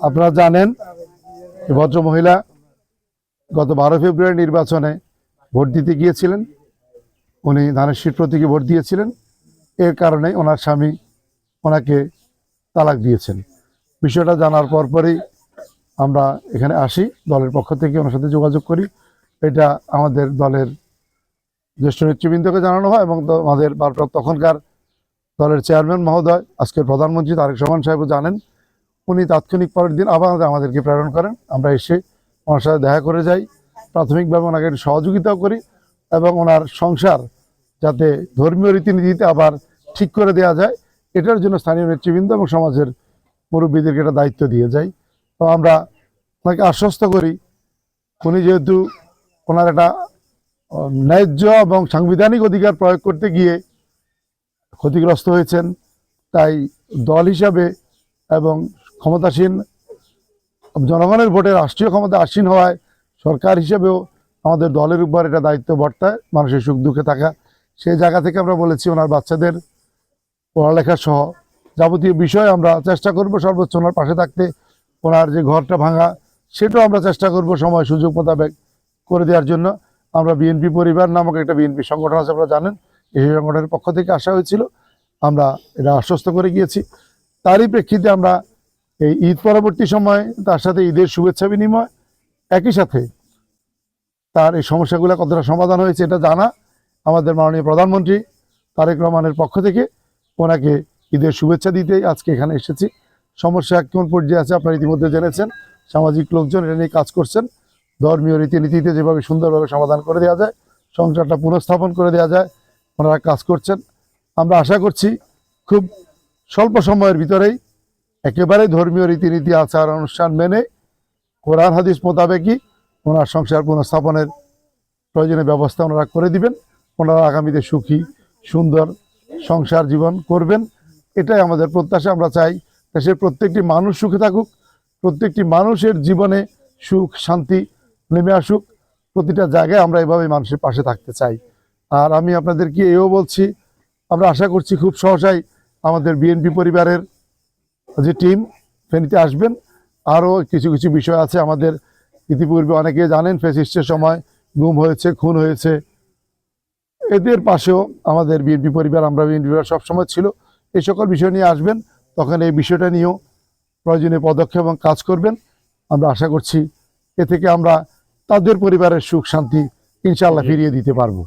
আপনারা জানেন ভদ্র মহিলা গত 12 ফেব্রুয়ারি নির্বাচনে ভোট দিতে গিয়েছিলেন। উনি ধানের শীষ প্রতীকে ভোট দিয়েছিলেন। এর কারণে ওনার স্বামী ওনাকে তালাক দিয়েছেন। বিষয়টা জানার পরপরই আমরা এখানে আসি, দলের পক্ষ থেকে ওনার সাথে যোগাযোগ করি। এটা আমাদের দলের জ্যেষ্ঠ নেতৃবৃন্দকে জানানো হয় এবং আমাদের তখনকার দলের চেয়ারম্যান মহোদয়, আজকের প্রধানমন্ত্রী তারেক রহমান সাহেবও জানেন। উনি তাৎক্ষণিক পরের দিন আবার আমাদেরকে প্রেরণ করেন। আমরা এসে ওনার সাথে দেখা করে যাই, প্রাথমিকভাবে ওনাকে সহযোগিতাও করি এবং ওনার সংসার যাতে ধর্মীয় রীতিনীতিতে আবার ঠিক করে দেওয়া যায়, এটার জন্য স্থানীয় নেতৃবৃন্দ এবং সমাজের মুরব্বীদেরকে এটা দায়িত্ব দিয়ে যাই। তো আমরা ওনাকে আশ্বস্ত করি, উনি যেহেতু ওনার একটা ন্যায্য এবং সাংবিধানিক অধিকার প্রয়োগ করতে গিয়ে ক্ষতিগ্রস্ত হয়েছেন, তাই দল হিসাবে এবং ক্ষমতাসীন জনগণের ভোটে রাষ্ট্রীয় ক্ষমতা আসীন হওয়ায় সরকার হিসেবেও আমাদের দলের উপর এটা দায়িত্ব বর্তায় মানুষের সুখ দুঃখে থাকা। সেই জায়গা থেকে আমরা বলেছি ওনার বাচ্চাদের পড়ালেখা সহ যাবতীয় বিষয়ে আমরা চেষ্টা করব সর্বোচ্চ ওনার পাশে থাকতে। ওনার যে ঘরটা ভাঙা সেটাও আমরা চেষ্টা করব সময় সুযোগ মোতাবেক করে দেওয়ার জন্য। আমরা বিএনপি পরিবার নামক একটা বিএনপি সংগঠন আছে, আপনারা জানেন, এই সংগঠনের পক্ষ থেকে আসা হয়েছিল। আমরা এটা আশ্বস্ত করে গিয়েছি। তারই প্রেক্ষিতে আমরা এই ঈদ পরবর্তী সময় তার সাথে ঈদের শুভেচ্ছা বিনিময়, একই সাথে তার এই সমস্যাগুলো কতটা সমাধান হয়েছে এটা জানা, আমাদের মাননীয় প্রধানমন্ত্রী তারেক রহমানের পক্ষ থেকে ওনাকে ঈদের শুভেচ্ছা দিতে আজকে এখানে এসেছি। সমস্যা কোন পর্যায়ে আছে আপনারা ইতিমধ্যে জেনেছেন। সামাজিক লোকজন এটা নিয়ে কাজ করছেন। ধর্মীয় রীতিনীতিতে যেভাবে সুন্দরভাবে সমাধান করে দেওয়া যায়, সংসারটা পুনঃস্থাপন করে দেওয়া যায়, ওনারা কাজ করছেন। আমরা আশা করছি খুব স্বল্প সময়ের ভিতরেই একেবারে ধর্মীয় রীতিনীতি আচার অনুষ্ঠান মেনে কোরআন হাদিস মোতাবেকই ওনার সংসার পুনঃস্থাপনের প্রয়োজনীয় ব্যবস্থা ওনারা করে দিবেন। ওনারা আগামীতে সুখী সুন্দর সংসার জীবন করবেন, এটাই আমাদের প্রত্যাশা। আমরা চাই দেশের প্রত্যেকটি মানুষ সুখে থাকুক, প্রত্যেকটি মানুষের জীবনে সুখ শান্তি নেমে আসুক। প্রতিটা জায়গায় আমরা এভাবে মানুষের পাশে থাকতে চাই। আর আমি আপনাদেরকে এও বলছি, আমরা আশা করছি খুব সহসাই আমাদের বিএনপি পরিবারের যে টিম ফেনীতে আসবেন। আরও কিছু কিছু বিষয় আছে আমাদের, ইতিপূর্বে অনেকে জানেন ফ্যাসিস্টের সময় গুম হয়েছে, খুন হয়েছে, এদের পাশেও আমাদের বিএনপি পরিবার, আমরা বিএনপি পরিবার সবসময় ছিল। এই সকল বিষয় নিয়ে আসবেন, তখন এই বিষয়টা নিয়েও প্রয়োজনীয় পদক্ষেপ এবং কাজ করবেন। আমরা আশা করছি এ থেকে আমরা তাদের পরিবারের সুখ শান্তি ইনশাআল্লাহ ফিরিয়ে দিতে পারবো।